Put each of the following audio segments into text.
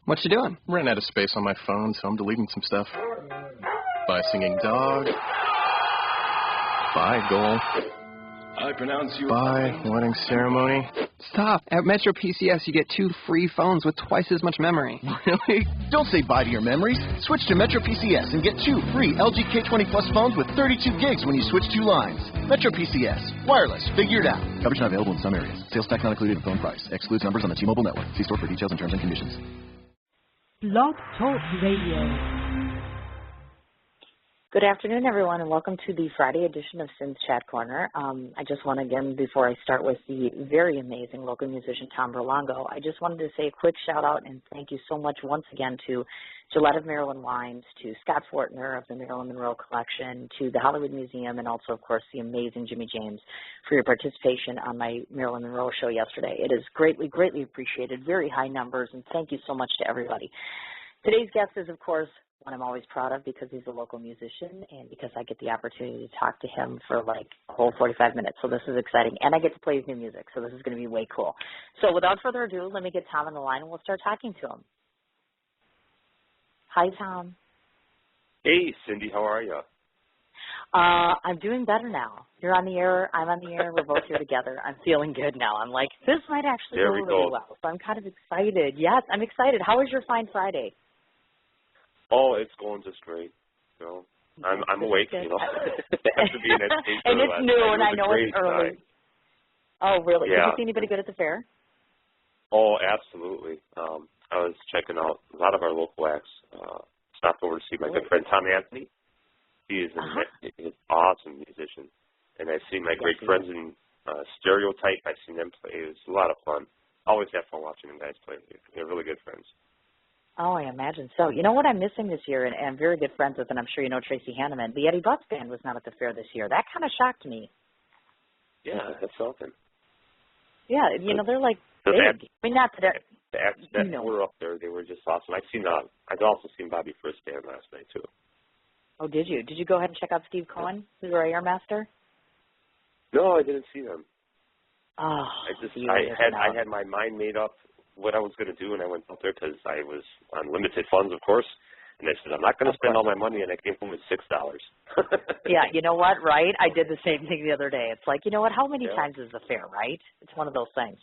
What you doing? Ran out of space on my phone, so I'm deleting some stuff. Bye, singing dog. Bye, goal. I pronounce you. Bye, wedding ceremony. Stop. At Metro PCS, you get 2 free phones with twice as much memory. Really? Don't say bye to your memories. Switch to Metro PCS and get 2 free LG K20 Plus phones with 32 gigs when you switch 2 lines. Metro PCS. Wireless. Figure it out. Coverage not available in some areas. Sales tax not included in phone price. Excludes numbers on the T-Mobile network. See store for details and terms and conditions. Blog Talk Radio. Good afternoon, everyone, and welcome to the Friday edition of Sim's Chat Corner. I just want to, again, before I start with the very amazing local musician Tom Perlongo, I just wanted to say a quick shout-out and thank you so much once again to Gillette of Maryland Wines, to Scott Fortner of the Marilyn Monroe Collection, to the Hollywood Museum, and also, of course, the amazing Jimmy James for your participation on my Marilyn Monroe show yesterday. It is greatly, greatly appreciated, very high numbers, and thank you so much to everybody. Today's guest is, of course, one I'm always proud of because he's a local musician and because I get the opportunity to talk to him for like a whole 45 minutes. So this is exciting. And I get to play his new music, so this is going to be way cool. So without further ado, let me get Tom on the line and we'll start talking to him. Hi, Tom. Hey, Cindy. How are you? I'm doing better now. You're on the air. I'm on the air. We're both here together. I'm feeling good now. I'm like, this might actually go really well. So I'm kind of excited. Yes, I'm excited. How was your fine Friday? Oh, it's going just great. You know, I'm awake. You know, after being at state and it's noon. I know it's early. Time. Oh, really? Yeah. Did you see anybody good at the fair? Oh, absolutely. I was checking out a lot of our local acts. Stopped over to see my good friend Tom Anthony. He is an awesome musician, and I've seen my great friends in Stereotype. I've seen them play. It was a lot of fun. Always have fun watching them guys play. They're really good friends. Oh, I imagine so. You know what I'm missing this year, and I'm very good friends with, and I'm sure you know Tracy Hanneman. The Eddie Butts Band was not at the fair this year. That kind of shocked me. Yeah, that's something. Yeah, you know, they're like big. I mean, not that they're... The acts that were up there, they were just awesome. I've also seen Bobby First Band last night, too. Oh, did you? Did you go ahead and check out Steve Cohen, who's our airmaster? No, I didn't see them. Oh, I had my mind made up what I was going to do, and I went out there because I was on limited funds, of course. And I said, I'm not going to spend all my money, and I came home with $6. Yeah, you know what, right? I did the same thing the other day. It's like, you know what, how many times is the fair, right? It's one of those things.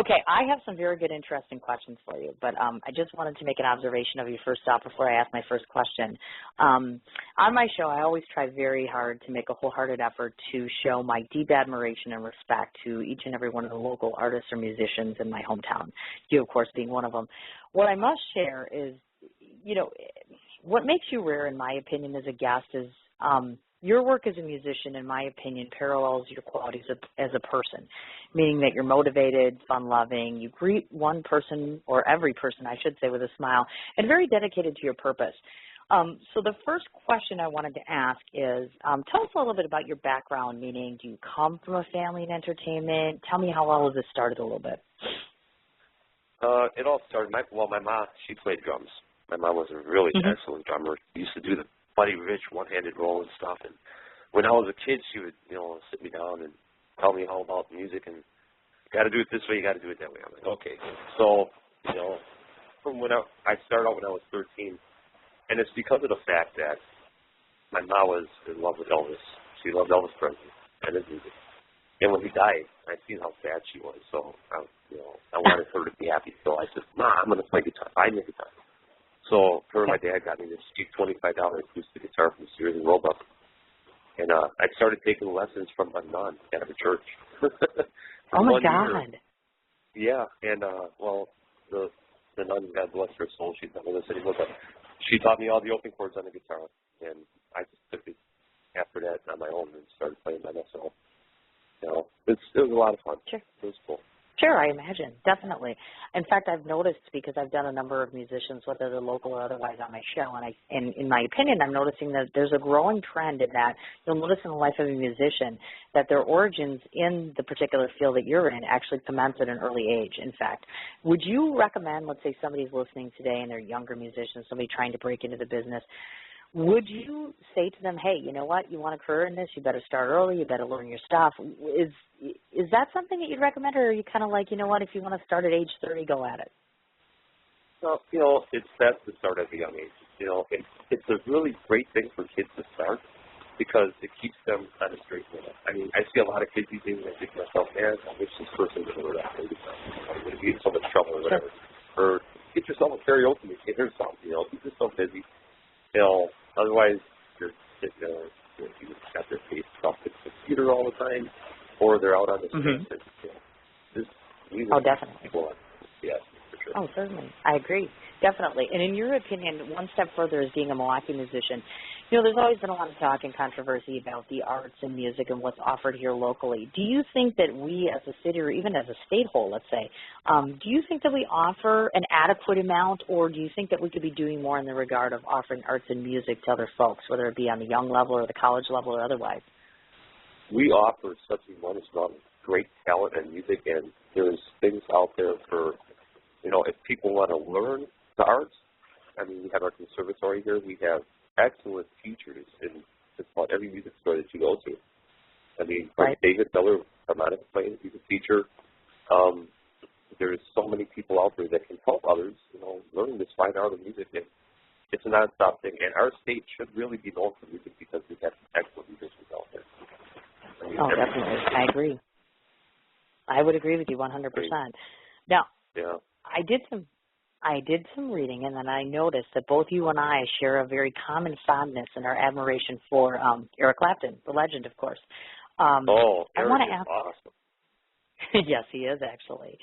Okay, I have some very good, interesting questions for you, but I just wanted to make an observation of you first off before I ask my first question. On my show, I always try very hard to make a wholehearted effort to show my deep admiration and respect to each and every one of the local artists or musicians in my hometown, you, of course, being one of them. What I must share is, you know, what makes you rare, in my opinion, as a guest is your work as a musician, in my opinion, parallels your qualities as a person, meaning that you're motivated, fun-loving, you greet one person, or every person, I should say, with a smile, and very dedicated to your purpose. So the first question I wanted to ask is, tell us a little bit about your background, meaning do you come from a family in entertainment? Tell me how all of this started a little bit. It all started, my mom, she played drums. My mom was a really excellent drummer. She used to do the Buddy Rich one-handed roll and stuff. And when I was a kid, she would, you know, sit me down and tell me all about music. And you got to do it this way, you got to do it that way. I'm like, okay. So, you know, from when I started out when I was 13, and it's because of the fact that my mom was in love with Elvis. She loved Elvis Presley and his music. And when he died, I seen how sad she was. So, I wanted her to be happy. So I said, Ma, I'm going to play guitar. I need guitar. So her and my dad got me this cheap $25 acoustic guitar from Sears and Roebuck. And I started taking lessons from a nun at a church. Oh, my God. Yeah, and, the nun, God bless her soul, she's not with us anymore, but she taught me all the open chords on the guitar. And I just took it after that on my own and started playing by myself. You know, it was a lot of fun. Sure. It was cool. Sure, I imagine. Definitely. In fact, I've noticed, because I've done a number of musicians, whether they're local or otherwise, on my show, and in my opinion, I'm noticing that there's a growing trend in that you'll notice in the life of a musician that their origins in the particular field that you're in actually commence at an early age, in fact. Would you recommend, let's say somebody's listening today and they're younger musicians, somebody trying to break into the business, would you say to them, hey, you know what, you want a career in this, you better start early, you better learn your stuff? Is that something that you'd recommend, or are you kind of like, you know what, if you want to start at age 30, go at it? Well, it's best to start at a young age. It's a really great thing for kids to start because it keeps them kind of straight with it. I mean, I see a lot of kids these days and I think to myself, man, I wish this person would have that. I'm going to be in so much trouble or whatever. Or get yourself a karaoke machine or something, keep yourself busy. Otherwise you're sitting there, you just got their face stuck at the computer all the time, or they're out on the streets. Definitely. People yes, for sure. Oh, certainly. I agree. Definitely. And in your opinion, one step further as being a Milwaukee musician, there's always been a lot of talk and controversy about the arts and music and what's offered here locally. Do you think that we as a city or even as a state whole, let's say, do you think that we offer an adequate amount, or do you think that we could be doing more in the regard of offering arts and music to other folks, whether it be on the young level or the college level or otherwise? We offer such an enormous amount of great talent and music, and there's things out there for, if people want to learn the arts. I mean, we have our conservatory here. We have excellent teachers in just about every music store that you go to. I mean, like David Miller, harmonica playing, he's a teacher. There's so many people out there that can help others, learn this fine art of music. And it's a nonstop thing. And our state should really be known for music because we have excellent musicians out there. Definitely. I agree. I would agree with you 100%. Now, I did some reading, and then I noticed that both you and I share a very common fondness in our admiration for Eric Clapton, the legend, of course. Eric is awesome. Yes, he is, actually.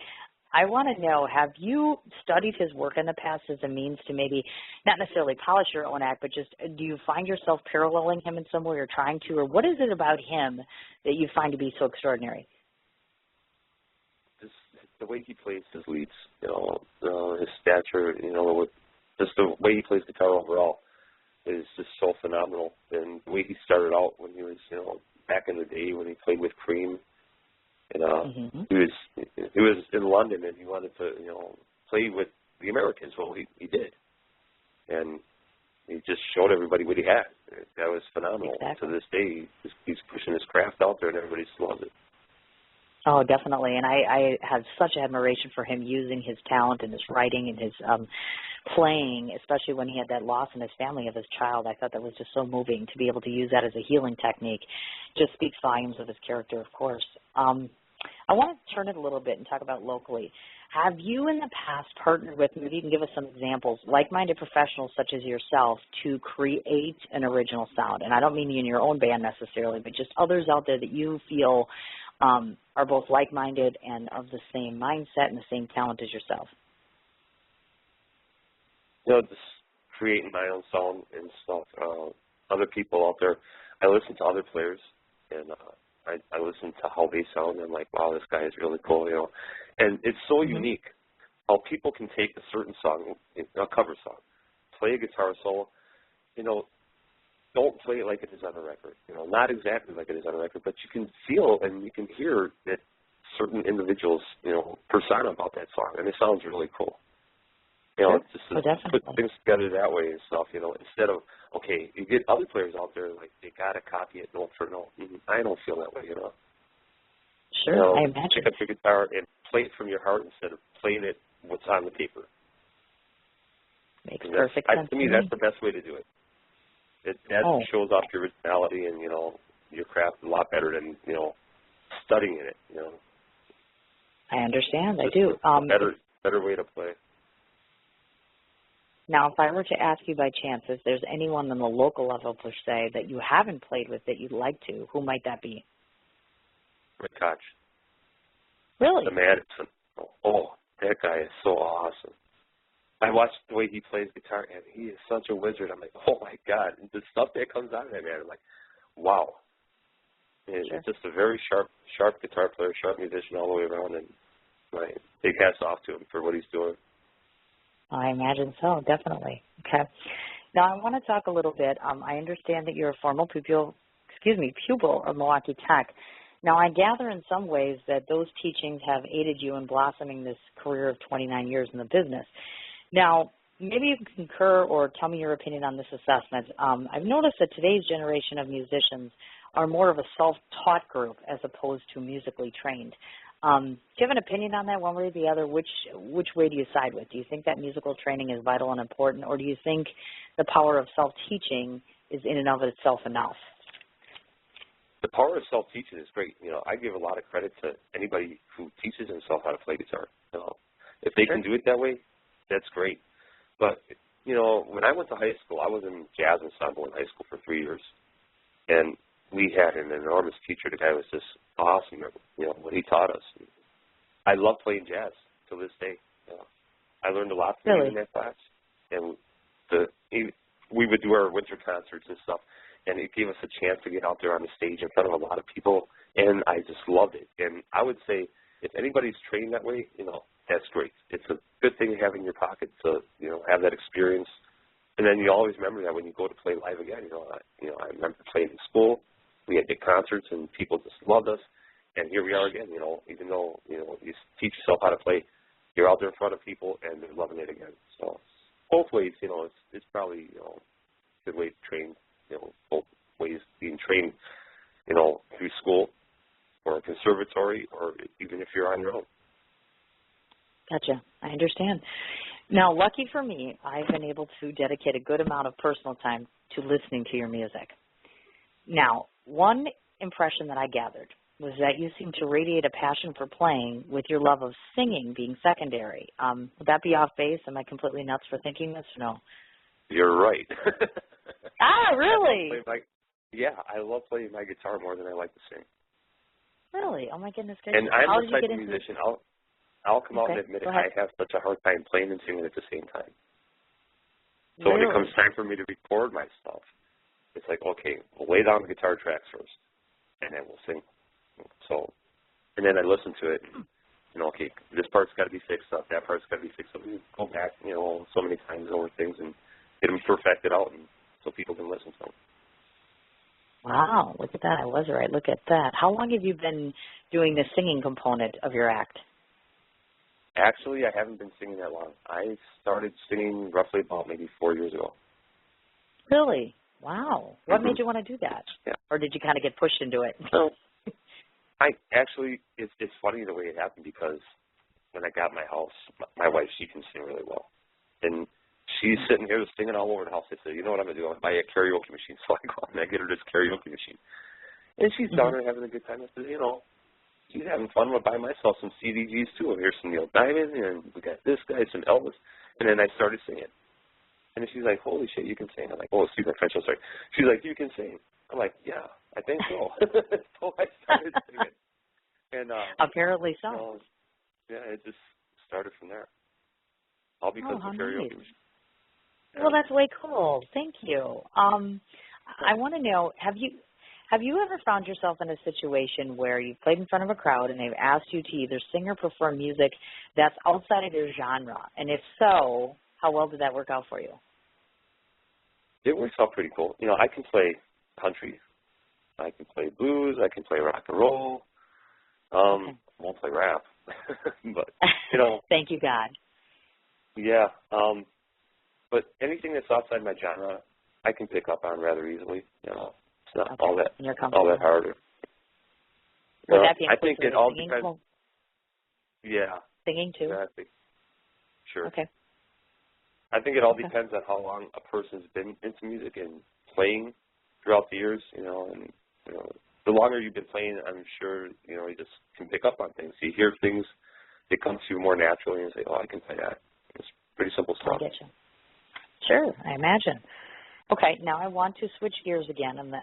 I want to know, have you studied his work in the past as a means to maybe not necessarily polish your own act, but just do you find yourself paralleling him in some way or trying to, or what is it about him that you find to be so extraordinary? The way he plays his leads, his stature, just the way he plays guitar overall is just so phenomenal. And the way he started out when he was, back in the day when he played with Cream, and he was in London and he wanted to, play with the Americans. Well, he did, and he just showed everybody what he had. That was phenomenal. Exactly. To this day, he's pushing his craft out there, and everybody just loves it. Oh, definitely. And I have such admiration for him using his talent and his writing and his playing, especially when he had that loss in his family of his child. I thought that was just so moving to be able to use that as a healing technique. Just speaks volumes of his character, of course. I want to turn it a little bit and talk about locally. Have you in the past partnered with, maybe you can give us some examples, like-minded professionals such as yourself to create an original sound? And I don't mean you in your own band necessarily, but just others out there that you feel are both like-minded and of the same mindset and the same talent as yourself? Just creating my own sound and stuff. Other people out there, I listen to other players, and I listen to how they sound. And I'm like, wow, this guy is really cool, And it's so unique how people can take a certain song, a cover song, play a guitar solo, don't play it like it is on a record. Not exactly like it is on a record, but you can feel and you can hear that certain individuals, persona about that song, and it sounds really cool. It's just to put things together that way and stuff, instead of, okay, you get other players out there, like, they got to copy it note for note. I don't feel that way, Sure, I imagine. Pick up your guitar and play it from your heart instead of playing it what's on the paper. Makes perfect sense. To me, that's the best way to do it. That shows off your originality and, your craft a lot better than, studying it, I understand. I Just do. A better way to play. Now, if I were to ask you by chance if there's anyone on the local level, per se, that you haven't played with that you'd like to, who might that be? Rick Koch. Really? The Madison. Oh, that guy is so awesome. I watched the way he plays guitar, and he is such a wizard. I'm like, oh, my God. And the stuff that comes out of that man, I'm like, wow. And Sure. It's just a very sharp guitar player, sharp musician all the way around, and my big hats off to him for what he's doing. I imagine so, definitely. Okay. Now, I want to talk a little bit. I understand that you're a former pupil of Milwaukee Tech. Now, I gather in some ways that those teachings have aided you in blossoming this career of 29 years in the business. Now, maybe you can concur or tell me your opinion on this assessment. I've noticed that today's generation of musicians are more of a self-taught group as opposed to musically trained. Do you have an opinion on that, one way or the other? Which way do you side with? Do you think that musical training is vital and important, or do you think the power of self-teaching is in and of itself enough? The power of self-teaching is great. I give a lot of credit to anybody who teaches himself how to play guitar. If they can do it that way, that's great. But, when I went to high school, I was in jazz ensemble in high school for 3 years. And we had an enormous teacher. The guy was just awesome, what he taught us. I love playing jazz to this day. I learned a lot from him in that class. And we would do our winter concerts and stuff, and it gave us a chance to get out there on the stage in front of a lot of people, and I just loved it. And I would say if anybody's trained that way, that's great. It's a good thing to have in your pocket to, have that experience. And then you always remember that when you go to play live again. I remember playing in school. We had big concerts, and people just loved us. And here we are again, even though, you teach yourself how to play, you're out there in front of people, and they're loving it again. So both ways, it's probably, a good way to train, both ways being trained, through school or a conservatory or even if you're on your own. Gotcha. I understand. Now, lucky for me, I've been able to dedicate a good amount of personal time to listening to your music. Now, one impression that I gathered was that you seem to radiate a passion for playing with your love of singing being secondary. Would that be off base? Am I completely nuts for thinking this or no? You're right. Really? I love playing my guitar more than I like to sing. Really? Oh, my goodness gracious. And I'm the type of musician, I'll come out and admit it, I have such a hard time playing and singing at the same time. So when it comes time for me to record my stuff, it's like, okay, we'll lay down the guitar tracks first, and then we'll sing. So, and then I listen to it, and okay, this part's got to be fixed up, that part's got to be fixed up. We go back, so many times over things and get them perfected out, and so people can listen to them. Wow, look at that. I was right. Look at that. How long have you been doing the singing component of your act? Actually, I haven't been singing that long. I started singing roughly about maybe 4 years ago. Really? Wow. What made you want to do that? Yeah. Or did you kind of get pushed into it? No. It's funny the way it happened because when I got my house, my wife, she can sing really well. And she's sitting here singing all over the house. I said, you know what I'm going to do? I'm going to buy a karaoke machine. So I go out and I get her this karaoke machine. And she's down there having a good time. I said, she's having fun. I'm going to buy myself some CDGs too. Here's some Neil Diamond, and we got this guy, some Elvis. And then I started singing. And she's like, holy shit, you can sing. I'm like, oh, excuse my French, I'm sorry. She's like, you can sing. I'm like, yeah, I think so. So I started singing. And apparently so. It just started from there. All because of karaoke. Well, that's way cool. Thank you. I want to know, have you ever found yourself in a situation where you've played in front of a crowd and they've asked you to either sing or perform music that's outside of your genre? And if so, how well did that work out for you? It works out pretty cool. I can play country. I can play blues. I can play rock and roll. I won't play rap. But, Thank you, God. Yeah. But anything that's outside my genre, I can pick up on rather easily. It's not all that hard. Would that be I think it all singing? depends. Yeah. Singing too? Exactly. Sure. Okay. I think it all depends on how long a person's been into music and playing throughout the years, and the longer you've been playing, I'm sure, you just can pick up on things. You hear things, they come to you more naturally and say, oh, I can play that. It's pretty simple stuff. I get you. Sure, I imagine. Okay, now I want to switch gears again. And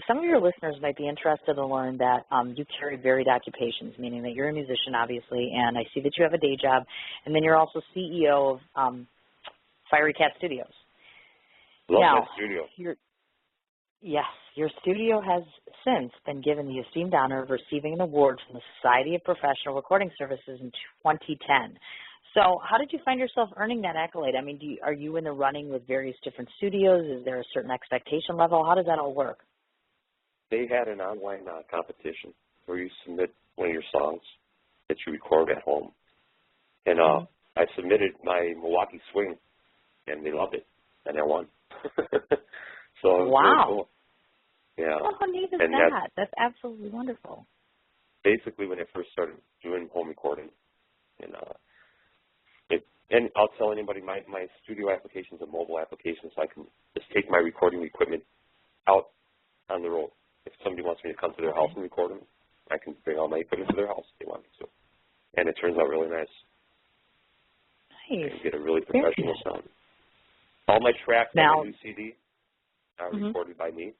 some of your listeners might be interested to learn that you carry varied occupations, meaning that you're a musician, obviously, and I see that you have a day job, and then you're also CEO of Fiery Cat Studios. Love that studio. Yes, your studio has since been given the esteemed honor of receiving an award from the Society of Professional Recording Services in 2010. So how did you find yourself earning that accolade? I mean, are you in the running with various different studios? Is there a certain expectation level? How does that all work? They had an online competition where you submit one of your songs that you record at home. And I submitted my Milwaukee swing, and they loved it, and I won. So it was really cool. Yeah. How neat is that? That's absolutely wonderful. basically when I first started doing home recording. And I'll tell anybody, my studio application is a mobile application, so I can just take my recording equipment out on the road. If somebody wants me to come to their house and record them, I can bring all my equipment to their house if they want me to. And it turns out really nice. Nice. And get a really professional sound. All my tracks on my new CD are recorded by me,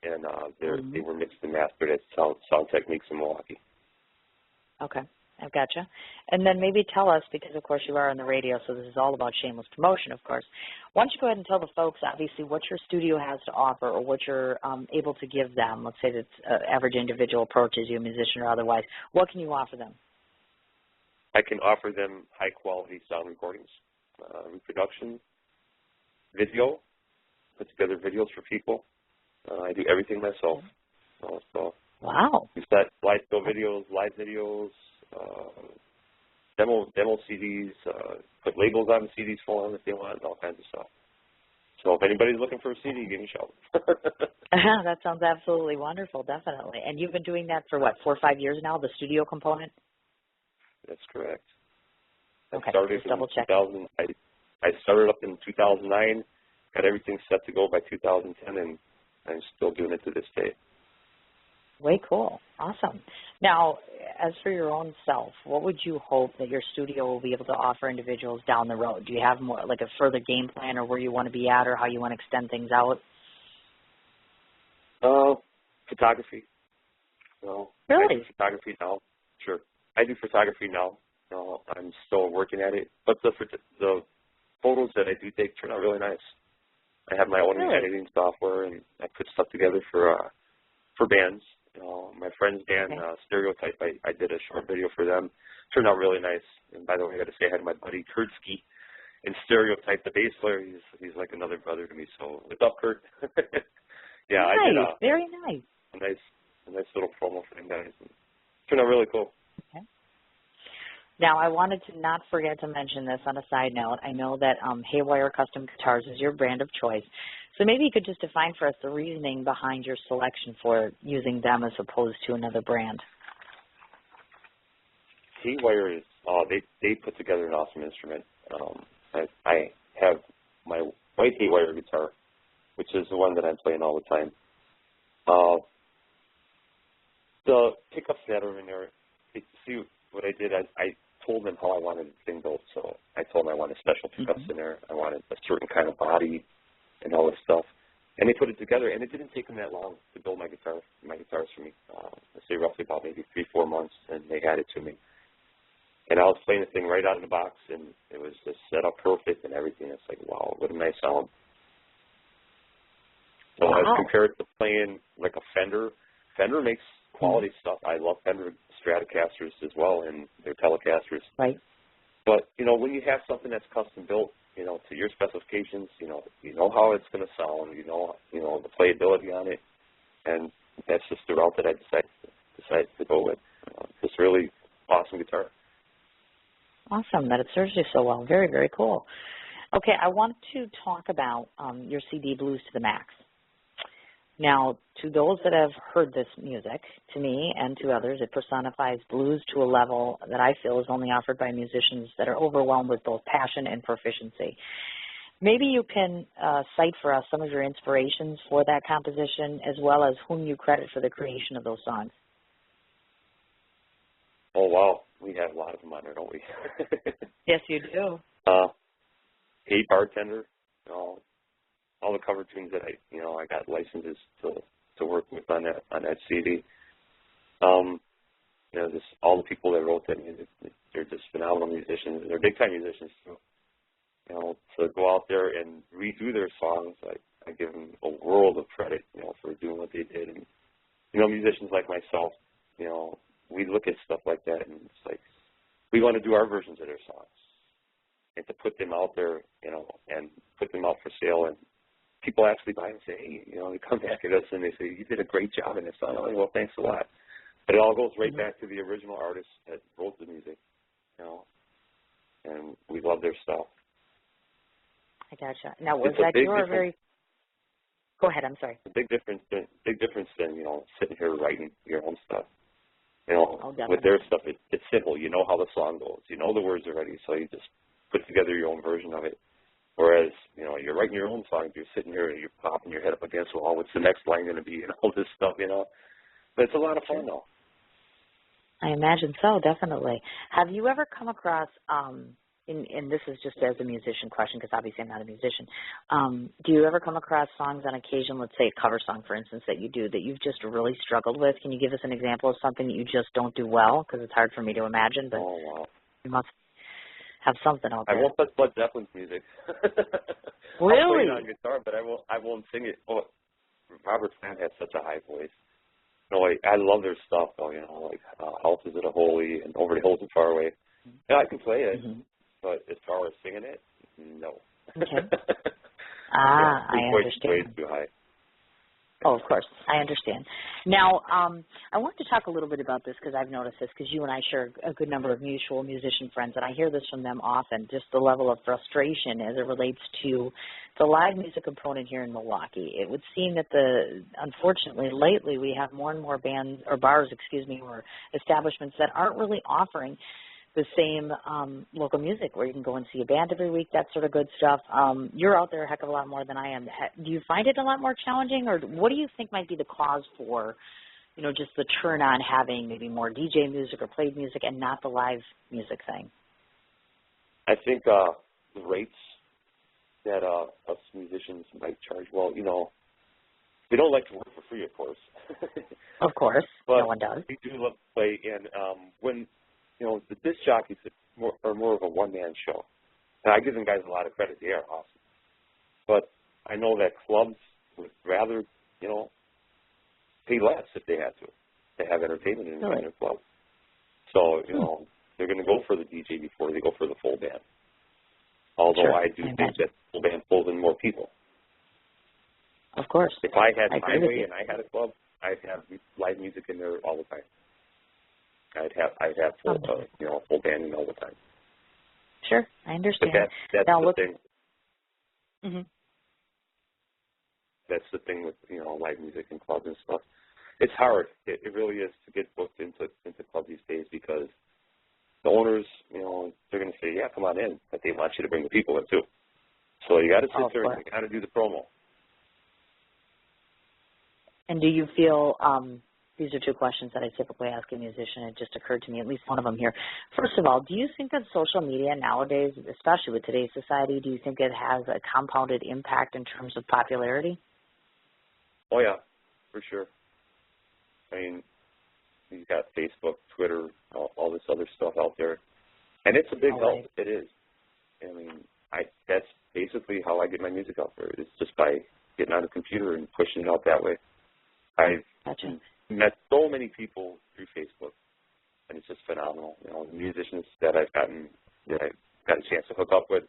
and they were mixed and mastered at Sound Techniques in Milwaukee. Okay. I've gotcha. And then maybe tell us, because of course you are on the radio, so this is all about shameless promotion, of course. Why don't you go ahead and tell the folks, obviously, what your studio has to offer or what you're able to give them. Let's say that average individual approaches you, a musician or otherwise. What can you offer them? I can offer them high-quality sound recordings, reproduction, video, put together videos for people. I do everything myself. So wow. We set live videos, demo CDs, put labels on the CDs for them if they want, all kinds of stuff. So if anybody's looking for a CD, give me a shout. That sounds absolutely wonderful, definitely. And you've been doing that for, 4 or 5 years now, the studio component? That's correct. Okay, I started just double check. I started up in 2009, got everything set to go by 2010, and I'm still doing it to this day. Way cool. Awesome. Now, as for your own self, what would you hope that your studio will be able to offer individuals down the road? Do you have more, like a further game plan or where you want to be at or how you want to extend things out? Photography. Really? I do photography now. Sure. I do photography now. I'm still working at it. But the photos that I do take turn out really nice. I have my own editing software, and I put stuff together for bands. My friend's band, Stereotype, I did a short video for them. Turned out really nice. And by the way, I got to say hi to my buddy Kurtski in Stereotype, the bass player. He's like another brother to me. So what's up, Kurt? Yeah, nice. I did very nice. A nice little promo for them guys. Turned out really cool. Okay. Now, I wanted to not forget to mention this on a side note. I know that Haywire Custom Guitars is your brand of choice. So maybe you could just define for us the reasoning behind your selection for using them as opposed to another brand. Haywire is, they put together an awesome instrument. I have my white Haywire guitar, which is the one that I'm playing all the time. The pickups that are in there, see what I did, I told them how I wanted the thing built. So I told them I wanted special pickups in there. I wanted a certain kind of body and all this stuff. And they put it together, and it didn't take them that long to build my guitars for me. I say roughly about maybe 3-4 months, and they had it to me. And I was playing the thing right out of the box, and it was just set up perfect and everything. It's like, wow, what a nice sound. So as compared to playing like a Fender, Fender makes quality stuff. I love Fender Stratocasters as well, and their Telecasters. Right. But, when you have something that's custom built, to your specifications, you know how it's going to sound, you know the playability on it, and that's just the route that I decided to go with. It's really awesome guitar. Awesome that it serves you so well. Very, very cool. Okay, I want to talk about your CD, Blues to the Max. Now, to those that have heard this music, to me and to others, it personifies blues to a level that I feel is only offered by musicians that are overwhelmed with both passion and proficiency. Maybe you can cite for us some of your inspirations for that composition, as well as whom you credit for the creation of those songs. Oh, wow. We have a lot of them on there, don't we? Yes, you do. Hey Bartender, all the cover tunes that I got licenses to work with on that CD. Just all the people that wrote that music, they're just phenomenal musicians. They're big time musicians too. To go out there and redo their songs, I give them a world of credit, for doing what they did. And musicians like myself, we look at stuff like that and it's like we want to do our versions of their songs, and to put them out there, and put them out for sale, and people actually buy and say, hey, they come back at us and they say, you did a great job in this song. I'm like, well, thanks a lot. But it all goes right back to the original artist that wrote the music, and we love their stuff. I gotcha. Now, was that your very... Go ahead, I'm sorry. A big difference than, sitting here writing your own stuff. You know, with definitely. their stuff, it's simple. You know how the song goes. You know the words already, so you just put together your own version of it. Whereas, you know, you're writing your own songs, you're sitting here and you're popping your head up against the wall. What's the next line going to be and all this stuff, you know? But it's a lot of fun, though. I imagine so, definitely. Have you ever come across, and this is just as a musician question because obviously I'm not a musician, do you ever come across songs on occasion, let's say a cover song, for instance, that you do that you've just really struggled with? Can you give us an example of something that you just don't do well? Because it's hard for me to imagine, but you must have something out there. I won't touch Led Zeppelin's music. Really? I'll play it on guitar, but I won't sing it. Oh, Robert Plant has such a high voice. No, I love their stuff, though, you know, like Health Is It a Holy and Over the Hills and Far Away. Yeah, I can play it, but as far as singing it, no. Okay. His I voice understand. is way too high. Oh, of course. I understand. Now, I wanted to talk a little bit about this because I've noticed this because you and I share a good number of mutual musician friends, and I hear this from them often, just the level of frustration as it relates to the live music component here in Milwaukee. It would seem that unfortunately, lately we have more and more bands, or bars, or establishments that aren't really offering the same local music where you can go and see a band every week, that sort of good stuff. You're out there a heck of a lot more than I am. Do you find it a lot more challenging, or what do you think might be the cause for, you know, just the turn on having maybe more DJ music or played music and not the live music thing? I think the rates that us musicians might charge, well, you know, we don't like to work for free, of course. Of course. But no one does. We do love to play, and when you know, the disc jockeys are more of a one-man show. And I give them guys a lot of credit. They are awesome. But I know that clubs would rather, you know, pay less if they had to have entertainment in their club. So, you know, they're going to go for the DJ before they go for the full band. Although I do think that the full band pulls in more people. Of course. If I had my way and I had a club, I'd have live music in there all the time. I'd have full, you know, full banding all the time. Sure, I understand. But that's now, the thing. Mm-hmm. That's the thing with, you know, live music and clubs and stuff. It's hard. It really is to get booked into clubs these days because the owners, you know, they're going to say, yeah, come on in, but they want you to bring the people in too. So you got to sit there and you got to do the promo. And do you feel? These are two questions that I typically ask a musician. It just occurred to me, at least one of them here. First of all, do you think that social media nowadays, especially with today's society, do you think it has a compounded impact in terms of popularity? Oh, yeah, for sure. I mean, you've got Facebook, Twitter, all this other stuff out there. And it's a big help. It is. I mean, that's basically how I get my music out there. It's just by getting on a computer and pushing it out that way. I've met so many people through Facebook, and it's just phenomenal. You know, the musicians that I've got a chance to hook up with.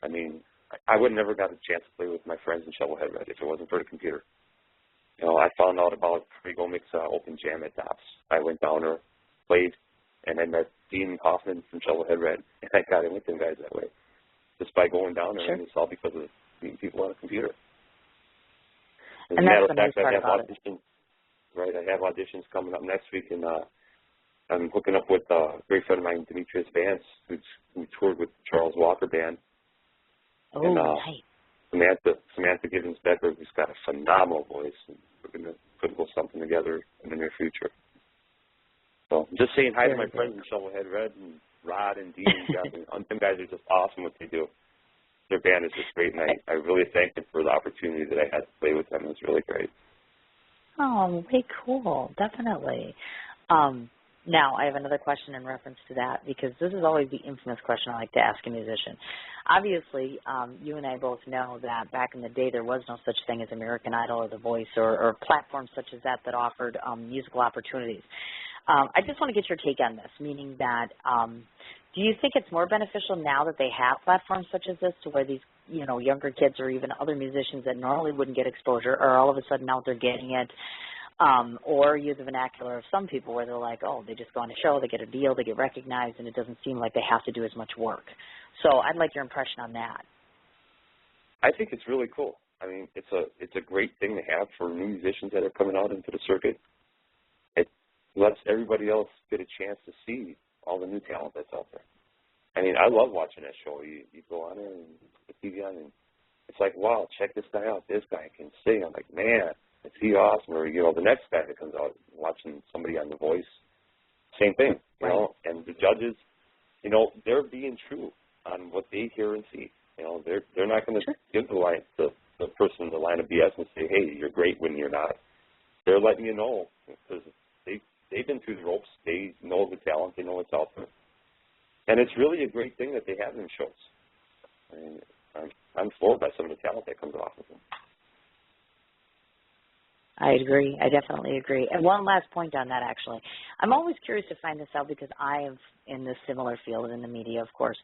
I mean, I would never got a chance to play with my friends in Shovelhead Red if it wasn't for the computer. You know, I found out about Perlongo Mix Open Jam at Dops. I went down there, played, and I met Dean Hoffman from Shovelhead Red, and I got in with them guys that way, just by going down there, and it's all because of meeting people on a computer. As a matter of fact, I have auditions. Right, I have auditions coming up next week, and I'm hooking up with a great friend of mine, Demetrius Vance, who toured with Charles Walker Band. Oh, and, nice. Samantha Givens-Becker, who's got a phenomenal voice, and we're going to put a little something together in the near future. So I'm just saying hi to my friends in Shovelhead Red and Rod and Dean and Jeff. And them guys are just awesome what they do. Their band is just great, and I really thank them for the opportunity that I had to play with them. It was really great. Oh, way cool. Definitely. Now, I have another question in reference to that because this is always the infamous question I like to ask a musician. Obviously, you and I both know that back in the day there was no such thing as American Idol or The Voice or platforms such as that offered musical opportunities. I just want to get your take on this, meaning that do you think it's more beneficial now that they have platforms such as this to where these, you know, younger kids or even other musicians that normally wouldn't get exposure are all of a sudden out there getting it, or use the vernacular of some people where they're like, oh, they just go on a show, they get a deal, they get recognized, and it doesn't seem like they have to do as much work. So I'd like your impression on that. I think it's really cool. I mean, it's a great thing to have for new musicians that are coming out into the circuit. lets everybody else get a chance to see all the new talent that's out there. I mean, I love watching that show. You go on there and put the TV on, and it's like, wow, check this guy out. This guy can sing. I'm like, man, is he awesome? Or, the next guy that comes out, watching somebody on The Voice, same thing, And the judges, they're being true on what they hear and see. They're not going to give the person the line of BS and say, hey, you're great when you're not. They're letting you know because they've been through the ropes. They know the talent. They know what's out there. And it's really a great thing that they have them shows. I mean, I'm floored by some of the talent that comes off of them. I agree. I definitely agree. And one last point on that, actually. I'm always curious to find this out because I am in this similar field in the media, of course.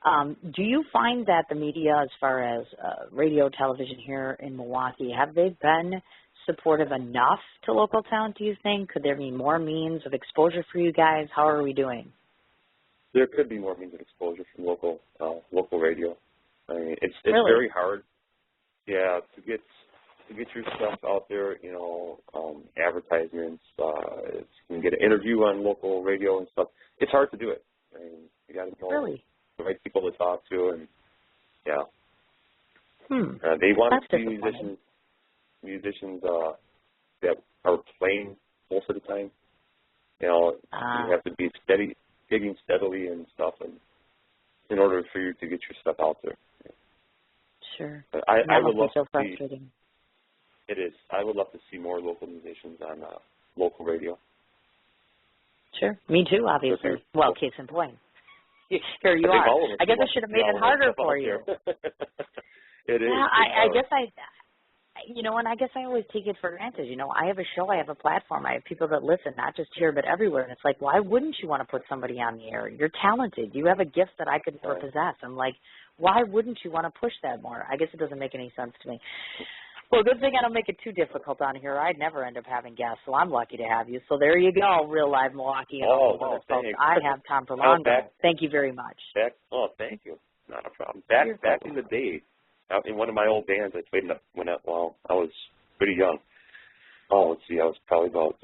Do you find that the media, as far as radio, television here in Milwaukee, have they been supportive enough to local talent, do you think? Could there be more means of exposure for you guys? How are we doing? There could be more means of exposure from local radio. I mean, it's really? Very hard, to get your stuff out there. Advertisements. You can get an interview on local radio and stuff. It's hard to do it. I mean, you got to know the right people to talk to, and they want to see musicians that are playing most of the time. You have to be digging steadily and stuff, and in order for you to get your stuff out there. Sure. But I would love so to frustrating. See. It is. I would love to see more local musicians on local radio. Sure. Me too, obviously. Well, case in point. Here you are. I guess I should have made it harder for you. It is. Yeah, I guess and I guess I always take it for granted. I have a show, I have a platform, I have people that listen, not just here but everywhere. And it's like, why wouldn't you want to put somebody on the air? You're talented. You have a gift that I could never possess. I'm like, why wouldn't you want to push that more? I guess it doesn't make any sense to me. Well, good thing I don't make it too difficult on here. I'd never end up having guests, so I'm lucky to have you. So there you go, Real Live Milwaukee. And all the folks. I have Tom Perlongo. Thank you very much. Thank you. Not a problem. Back in the day, in one of my old bands, I played when I was pretty young. Oh, let's see, I was probably about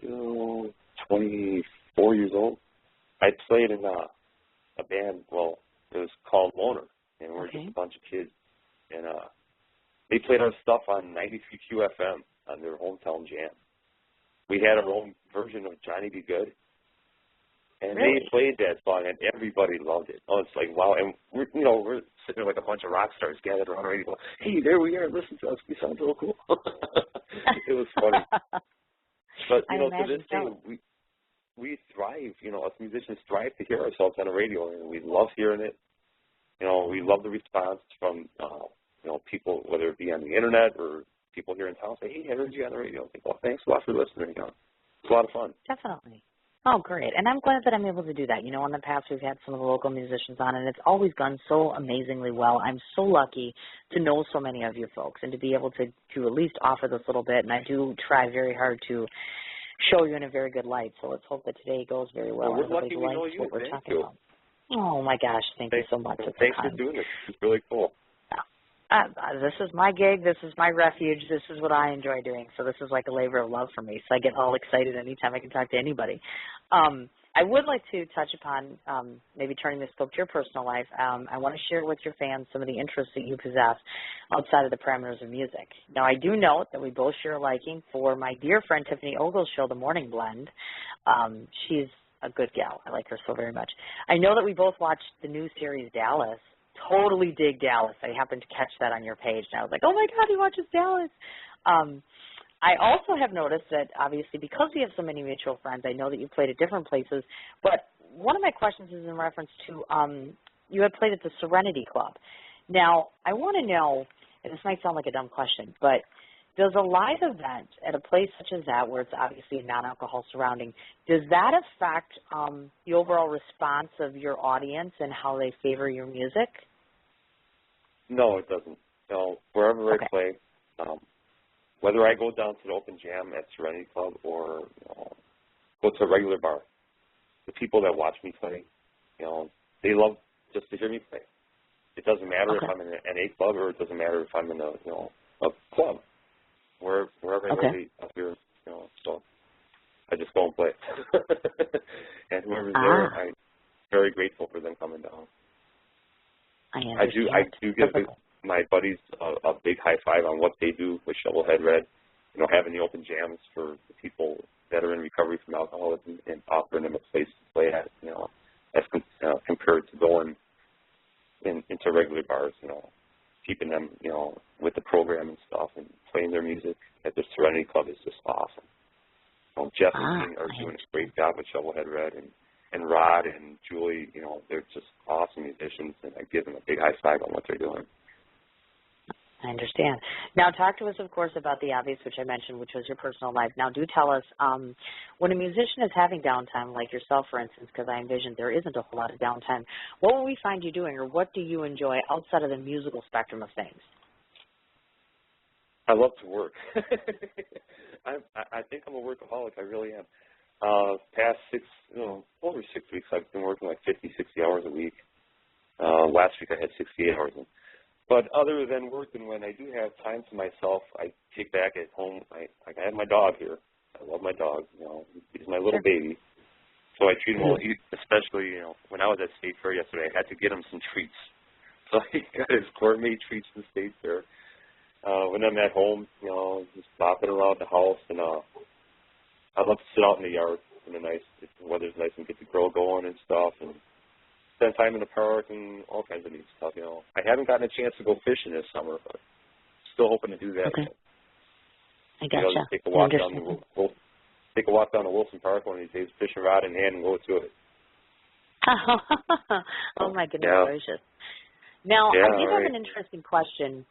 24 years old. I played in a band, it was called Loner, and we were just a bunch of kids. And they played our stuff on 93 QFM on their hometown jam. We had our own version of Johnny Be Good. And they played that song, and everybody loved it. Oh, it's like, wow. And we're sitting there like a bunch of rock stars gathered around the radio. Hey, there we are. Listen to us. We sound so cool. It was funny. But, to this day, we thrive. Us musicians thrive to hear ourselves on the radio, and we love hearing it. We love the response from, people, whether it be on the internet or people here in town say, hey, I heard you on the radio. I think, well, thanks a lot for listening. It's a lot of fun. Definitely. Oh, great. And I'm glad that I'm able to do that. In the past we've had some of the local musicians on, and it's always gone so amazingly well. I'm so lucky to know so many of you folks and to be able to at least offer this little bit. And I do try very hard to show you in a very good light. So let's hope that today goes very well. We're lucky we know you. What we're Thank talking you. about. Oh, my gosh. Thank you so much. Thanks for doing this. It's really cool. This is my gig. This is my refuge. This is what I enjoy doing. So this is like a labor of love for me. So I get all excited anytime I can talk to anybody. I would like to touch upon maybe turning this scope to your personal life. I want to share with your fans some of the interests that you possess outside of the parameters of music. Now, I do note that we both share a liking for my dear friend Tiffany Ogle's show, The Morning Blend. She's a good gal. I like her so very much. I know that we both watched the new series Dallas. Totally dig Dallas. I happened to catch that on your page, and I was like, oh, my God, he watches Dallas. I also have noticed that, obviously, because we have so many mutual friends, I know that you played at different places, but one of my questions is in reference to you had played at the Serenity Club. Now, I want to know, and this might sound like a dumb question, but does a live event at a place such as that, where it's obviously a non-alcohol surrounding, does that affect the overall response of your audience and how they favor your music? No, it doesn't. No, wherever I play, whether I go down to the open jam at Serenity Club or go to a regular bar, the people that watch me play, they love just to hear me play. It doesn't matter if I'm in an A club or it doesn't matter if I'm in a club. Wherever I go up here, so I just go and play. And whoever's there, I'm very grateful for them coming down. I do give my buddies a big high five on what they do with Shovelhead Red. You know, having the open jams for the people that are in recovery from alcoholism and offering them a place to play at, you know, as compared to going into regular bars, you know, keeping them, you know, with the program and stuff and playing their music at the Serenity Club is just awesome. Jeff and Dean are doing a great job with Shovelhead Red, and Rod and Julie, you know, they're just awesome musicians, and I give them a big high five on what they're doing. I understand. Now, talk to us, of course, about the obvious, which I mentioned, which was your personal life. Now, do tell us, when a musician is having downtime, like yourself, for instance, because I envision there isn't a whole lot of downtime, what will we find you doing, or what do you enjoy outside of the musical spectrum of things? I love to work. I think I'm a workaholic. I really am. Past over 6 weeks, I've been working like 50, 60 hours a week. Last week I had 68 hours. But other than working, when I do have time to myself, I kick back at home. I have my dog here. I love my dog. You know, he's my little baby. So I treat him well, especially, you know, when I was at State Fair yesterday, I had to get him some treats. So he got his gourmet treats from State Fair. When I'm at home, you know, just bopping around the house, and I love to sit out in the yard when if the weather's nice and get the grill going and stuff, and spend time in the park and all kinds of neat stuff. You know, I haven't gotten a chance to go fishing this summer, but still hoping to do that. Okay. I gotcha. You know, just take a walk down to Wilson Park one of these days, fishing rod in hand, and go to it. Oh my goodness gracious! Now I did have an interesting question.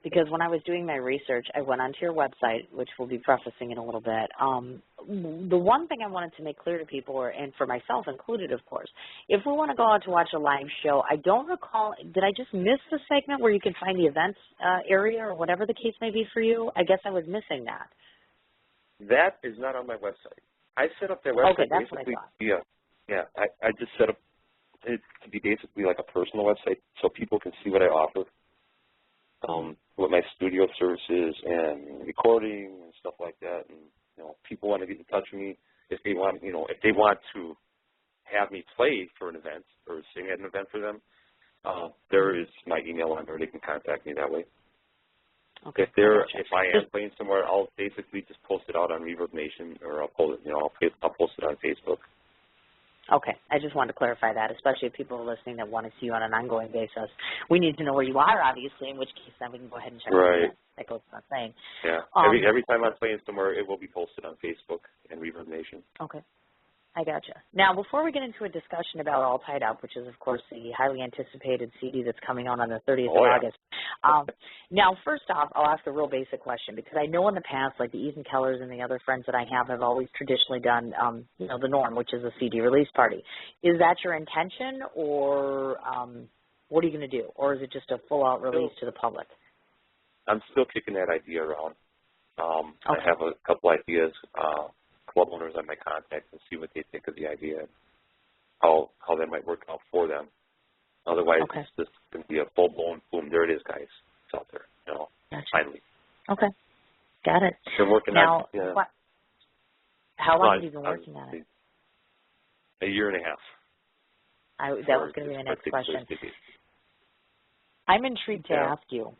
Because when I was doing my research, I went onto your website, which we'll be prefacing in a little bit. The one thing I wanted to make clear to people, and for myself included, of course, if we want to go out to watch a live show, I don't recall, did I just miss the segment where you can find the events area or whatever the case may be for you? I guess I was missing that. That is not on my website. I set up that website. Okay, that's what I thought. Yeah. I just set up it to be basically like a personal website so people can see what I offer. With my studio services and recording and stuff like that, and you know, people want to get in touch with me if they want, you know, if they want to have me play for an event or sing at an event for them. There is my email on there; they can contact me that way. Okay. If I am playing somewhere, I'll basically just post it out on Reverb Nation, or I'll post it on Facebook. Okay. I just wanted to clarify that, especially if people are listening that want to see you on an ongoing basis. We need to know where you are, obviously, in which case then we can go ahead and check it out. That goes without saying. Yeah. Every time I'm playing somewhere, it will be posted on Facebook and Reverb Nation. Okay. I gotcha. Now, before we get into a discussion about All Tied Up, which is, of course, the highly anticipated CD that's coming out on the 30th of August. Now, first off, I'll ask a real basic question, because I know in the past, like the Ethan Kellers and the other friends that I have always traditionally done, you know, the norm, which is a CD release party. Is that your intention, or what are you going to do? Or is it just a full-out release to the public? I'm still kicking that idea around. I have a couple ideas. Club owners on my contacts and see what they think of the idea, how that might work out for them. Otherwise, it's just going to be a full-blown boom. There it is, guys. It's out there, you know, finally. Okay. Got it. Been working now, on how long have you been working on it? A year and a half. That was going to be my next question. I'm intrigued to ask you,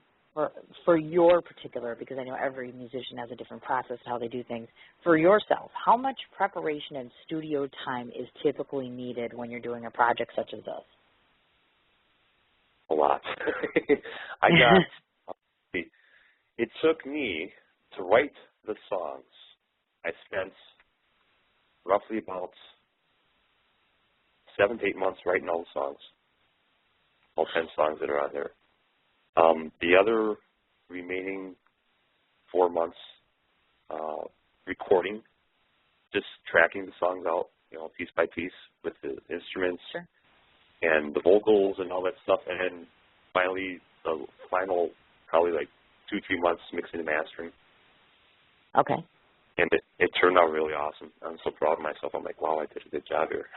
for your particular, because I know every musician has a different process how they do things, for yourself, how much preparation and studio time is typically needed when you're doing a project such as this? A lot. It took me to write the songs. I spent roughly about 7 to 8 months writing all the songs, all 10 songs that are on there. The other remaining 4 months recording, just tracking the songs out, you know, piece by piece with the instruments and the vocals and all that stuff, and then finally the final probably like 2-3 months mixing and mastering. Okay. And it turned out really awesome. I'm so proud of myself. I'm like, wow, I did a good job here.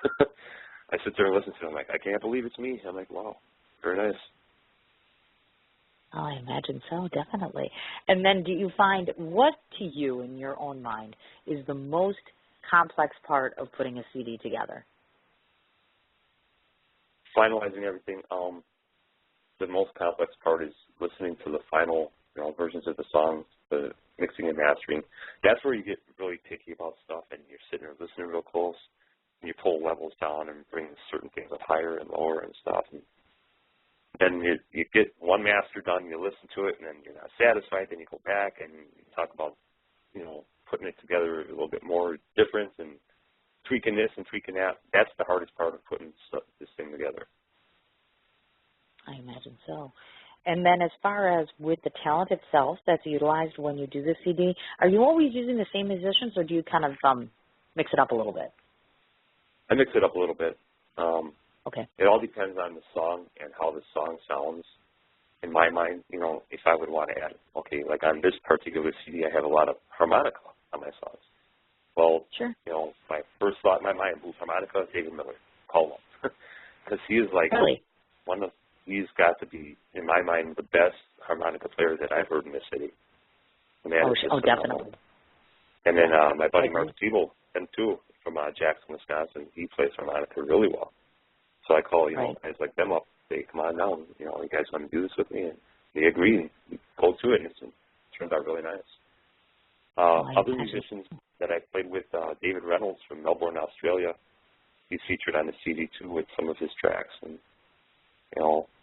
I sit there and listen to it. I'm like, I can't believe it's me. I'm like, wow, very nice. Oh, I imagine so, definitely. And then do you find, what to you, in your own mind, is the most complex part of putting a CD together? Finalizing everything. The most complex part is listening to the final, versions of the songs, the mixing and mastering. That's where you get really picky about stuff, and you're sitting there listening real close, and you pull levels down and bring certain things up higher and lower and stuff. And then you get one master done, you listen to it, and then you're not satisfied. Then you go back and you talk about, putting it together a little bit more different and tweaking this and tweaking that. That's the hardest part of putting this thing together. I imagine so. And then as far as with the talent itself that's utilized when you do the CD, are you always using the same musicians, or do you kind of mix it up a little bit? I mix it up a little bit. Okay. It all depends on the song and how the song sounds. In my mind, if I would want to add, like on this particular CD, I have a lot of harmonica on my songs. Well, sure. My first thought in my mind, who's harmonica? David Miller. Call him. Because he is like really? He's got to be, in my mind, the best harmonica player that I've heard in this city. Definitely. And then my buddy Mark Siebel, him too, from Jackson, Wisconsin, he plays harmonica really well. So I call, guys like them up, say, come on down, you guys want to do this with me? And they agree, and we go to it, and it turns out really nice. Other musicians that I played with, David Reynolds from Melbourne, Australia, he's featured on the CD too with some of his tracks, and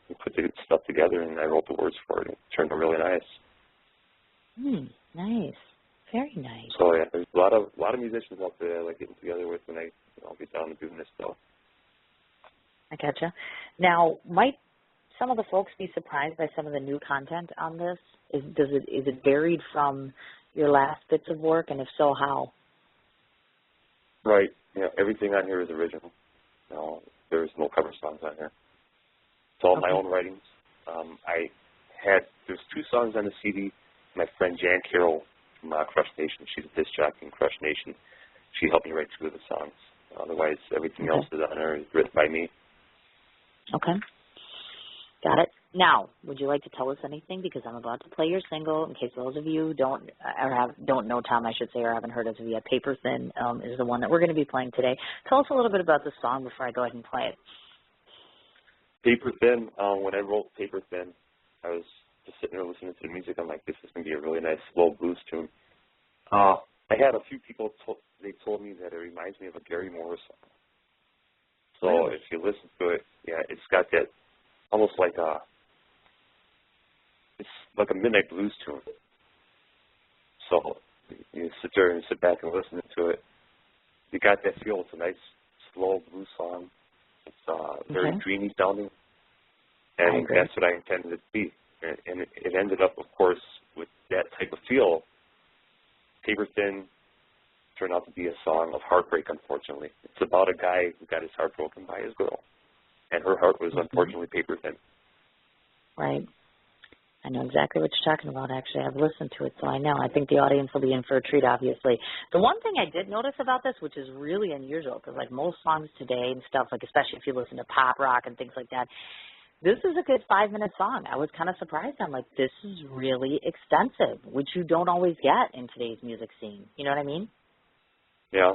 we put the stuff together, and I wrote the words for it. It turned out really nice. Nice, very nice. So yeah, there's a lot of musicians out there I like getting together with when I get down to doing this stuff. I gotcha. Now, might some of the folks be surprised by some of the new content on this? Is it varied from your last bits of work, and if so, how? Right. Everything on here is original. There's no cover songs on here. It's all my own writings. There's 2 songs on the CD. My friend Jan Carroll from Crush Nation, she's a disc jockey in Crush Nation. She helped me write 2 of the songs. Otherwise, everything else is on there is written by me. Okay. Got it. Now, would you like to tell us anything? Because I'm about to play your single. In case those of you don't know Tom, I should say, or haven't heard of it yet. Paper Thin is the one that we're going to be playing today. Tell us a little bit about the song before I go ahead and play it. Paper Thin, when I wrote Paper Thin, I was just sitting there listening to the music. I'm like, this is going to be a really nice slow blues tune. I had a few people, they told me that it reminds me of a Gary Moore song. So really? If you listen to it, it's got that almost like it's like a midnight blues tune. So you sit back and listen to it. You got that feel. It's a nice slow blues song. It's very dreamy sounding, and that's what I intended it to be. And it ended up, of course, with that type of feel. Paper Thin turned out to be a song of heartbreak, unfortunately. It's about a guy who got his heart broken by his girl, and her heart was unfortunately paper thin. Right. I know exactly what you're talking about, actually. I've listened to it, so I know. I think the audience will be in for a treat, obviously. The one thing I did notice about this, which is really unusual, because like most songs today and stuff, like especially if you listen to pop rock and things like that, this is a good 5-minute song. I was kind of surprised. I'm like, this is really extensive, which you don't always get in today's music scene. You know what I mean? Yeah.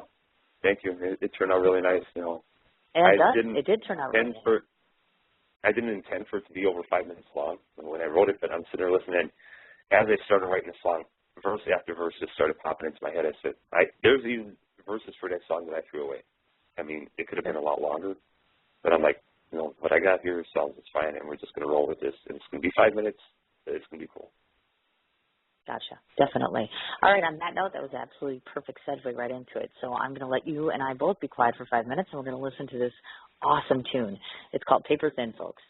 Thank you. It turned out really nice, It did turn out really nice. I didn't intend for it to be over 5 minutes long when I wrote it, but I'm sitting there listening. As I started writing the song, verse after verse just started popping into my head. I said, there's even verses for that song that I threw away. I mean, it could have been a lot longer, but I'm like, what I got here sounds it's fine, and we're just going to roll with this. And it's going to be 5 minutes. It's going to be cool. Gotcha. Definitely. All right, on that note, that was absolutely perfect segue right into it. So I'm going to let you and I both be quiet for 5 minutes, and we're going to listen to this awesome tune. It's called Paper Thin, folks.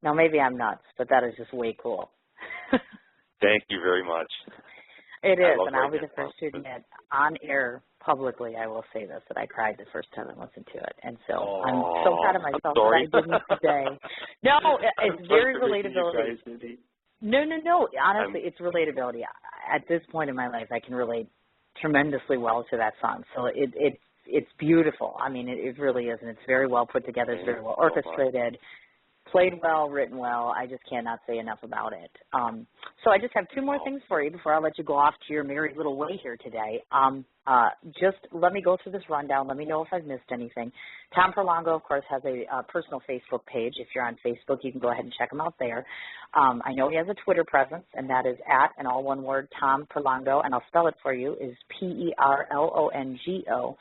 Now, maybe I'm nuts, but that is just way cool. Thank you very much. It is, and I'll be the first to admit on air publicly, I will say this, that I cried the first time I listened to it. And so I'm so proud of myself that I didn't today. No, it's very relatability. No. Honestly, it's relatability. At this point in my life, I can relate tremendously well to that song. So it's beautiful. I mean, it really is, and it's very well put together. It's very well orchestrated. Played well, written well. I just cannot say enough about it. So I just have two more things for you before I let you go off to your merry little way here today. Just let me go through this rundown. Let me know if I've missed anything. Tom Perlongo, of course, has a personal Facebook page. If you're on Facebook, you can go ahead and check him out there. I know he has a Twitter presence, and that is @ and all one word, Tom Perlongo, and I'll spell it for you, is Perlongo.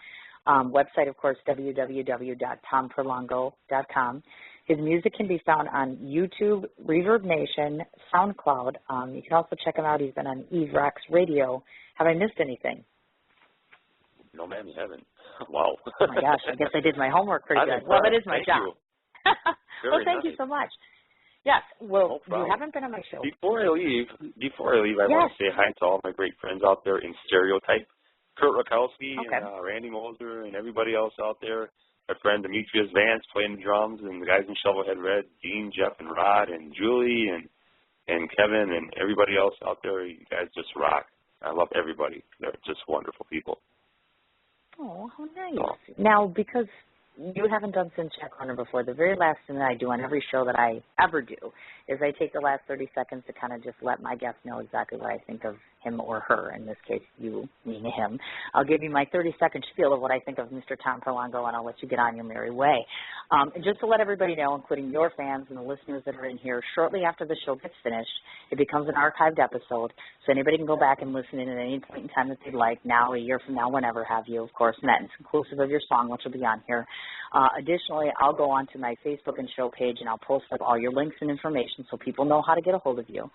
Website, of course, www.tomperlongo.com. His music can be found on YouTube, Reverb Nation, SoundCloud. You can also check him out. He's been on Evox Radio. Have I missed anything? No, ma'am, you haven't. Wow. Oh, my gosh. I guess I did my homework pretty good. Well, that is my job. Well, thank you so much. Yes. Well, you haven't been on my show. Before I leave, I want to say hi to all my great friends out there in Stereotype. Kurt Rakowski and Randy Moser and everybody else out there. My friend Demetrius Vance playing the drums, and the guys in Shovelhead Red, Dean, Jeff, and Rod, and Julie, and Kevin, and everybody else out there. You guys just rock. I love everybody. They're just wonderful people. Oh, how nice. Now, because you haven't done Sin Check Corner before, the very last thing that I do on every show that I ever do is I take the last 30 seconds to kind of just let my guests know exactly what I think of him or her. In this case, you, meaning him. I'll give you my 30-second spiel of what I think of Mr. Tom Perlongo, and I'll let you get on your merry way. And just to let everybody know, including your fans and the listeners that are in here, shortly after the show gets finished, it becomes an archived episode, so anybody can go back and listen in at any point in time that they'd like, now, a year from now, whenever have you, of course, and that's inclusive of your song, which will be on here. Additionally, I'll go on to my Facebook and show page, and I'll post up all your links and information so people know how to get a hold of you.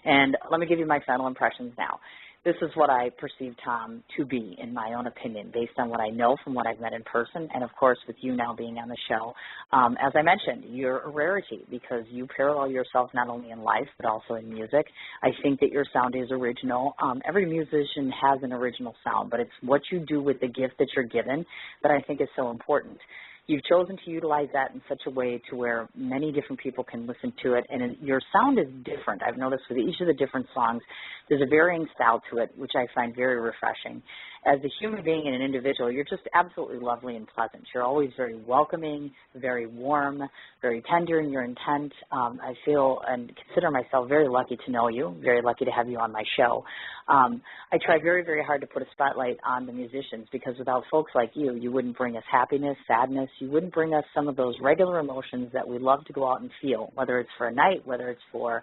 And let me give you my final impressions now. This is what I perceive Tom to be, in my own opinion, based on what I know from what I've met in person, and, of course, with you now being on the show. As I mentioned, you're a rarity because you parallel yourself not only in life but also in music. I think that your sound is original. Every musician has an original sound, but it's what you do with the gift that you're given that I think is so important. You've chosen to utilize that in such a way to where many different people can listen to it, and your sound is different. I've noticed with each of the different songs, there's a varying style to it, which I find very refreshing. As a human being and an individual, you're just absolutely lovely and pleasant. You're always very welcoming, very warm, very tender in your intent. I feel and consider myself very lucky to know you, very lucky to have you on my show. I try very, very hard to put a spotlight on the musicians because without folks like you, you wouldn't bring us happiness, sadness. You wouldn't bring us some of those regular emotions that we love to go out and feel, whether it's for a night, whether it's for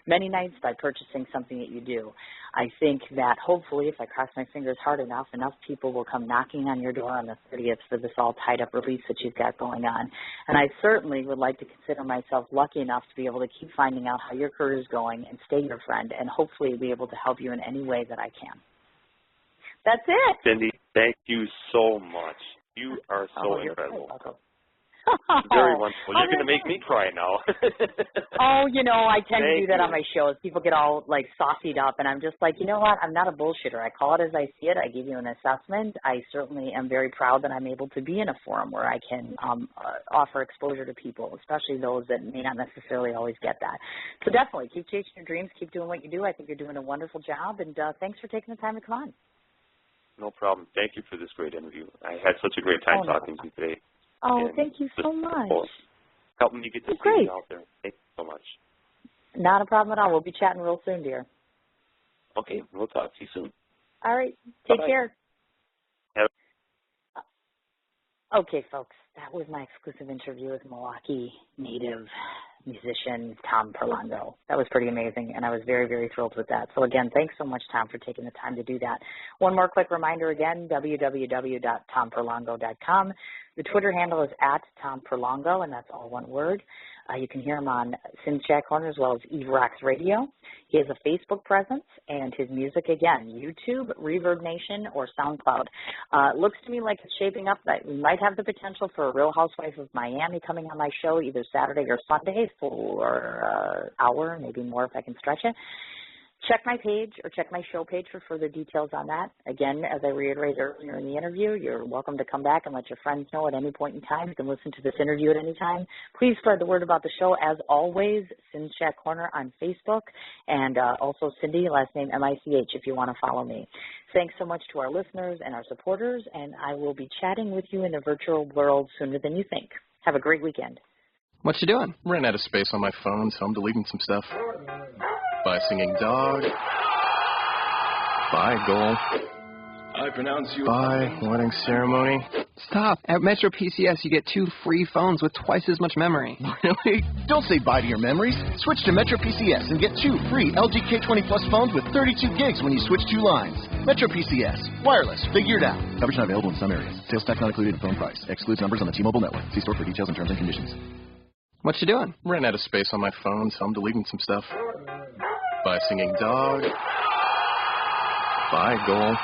many nights by purchasing something that you do. I think that hopefully, if I cross my fingers hard enough, enough people will come knocking on your door on the 30th for this all tied-up release that you've got going on. And I certainly would like to consider myself lucky enough to be able to keep finding out how your career is going and stay your friend and hopefully be able to help you in any way that I can. That's it. Cindy, thank you so much. You are so incredible. Very wonderful. You're going to make me cry now. Oh, I tend to do that on my shows. People get all, saucied up, and I'm just like, you know what? I'm not a bullshitter. I call it as I see it. I give you an assessment. I certainly am very proud that I'm able to be in a forum where I can offer exposure to people, especially those that may not necessarily always get that. So definitely, keep chasing your dreams. Keep doing what you do. I think you're doing a wonderful job, and thanks for taking the time to come on. No problem. Thank you for this great interview. I had such a great time talking to you today. Oh, thank you so much. Helping you get this CD out there. Thank you so much. Not a problem at all. We'll be chatting real soon, dear. Okay, we'll talk to you soon. All right. Take care. Okay, folks, that was my exclusive interview with Milwaukee native musician Tom Perlongo. That was pretty amazing, and I was very, very thrilled with that. So, again, thanks so much, Tom, for taking the time to do that. One more quick reminder again, www.tomperlongo.com. The Twitter handle is @TomPerlongo, and that's all one word. You can hear him on Sin Chat Corner as well as Evox Radio. He has a Facebook presence, and his music, again, YouTube, Reverb Nation, or SoundCloud. It looks to me like it's shaping up that we might have the potential for a for Real Housewives of Miami coming on my show either Saturday or Sunday for an hour, maybe more if I can stretch it. Check my page or check my show page for further details on that. Again, as I reiterated earlier in the interview, you're welcome to come back and let your friends know at any point in time. You can listen to this interview at any time. Please spread the word about the show. As always, Cin's Chat Corner on Facebook, and also Cindy, last name M-I-C-H, if you want to follow me. Thanks so much to our listeners and our supporters, and I will be chatting with you in the virtual world sooner than you think. Have a great weekend. What you doing? Ran out of space on my phone, so I'm deleting some stuff. By singing dog. By goal. I pronounce you. By wedding ceremony. Stop. At Metro PCS, you get 2 free phones with twice as much memory. Really? Don't say bye to your memories. Switch to Metro PCS and get 2 free LG K20 Plus phones with 32 gigs when you switch 2 lines. Metro PCS. Wireless. Figure it out. Coverage not available in some areas. Sales tax not included in phone price. Excludes numbers on the T-Mobile network. See store for details and terms and conditions. What you doing? Ran out of space on my phone, so I'm deleting some stuff. By singing dog. By goal.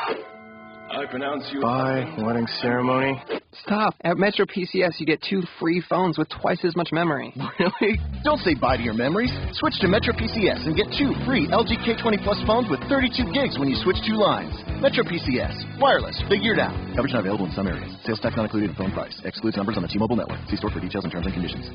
I pronounce you. By wedding ceremony. Stop. At Metro PCS, you get 2 free phones with twice as much memory. Really? Don't say bye to your memories. Switch to Metro PCS and get 2 free LG K20 Plus phones with 32 gigs when you switch 2 lines. Metro PCS. Wireless. Figure it out. Coverage not available in some areas. Sales tax not included in phone price. Excludes numbers on the T-Mobile network. See store for details and terms and conditions.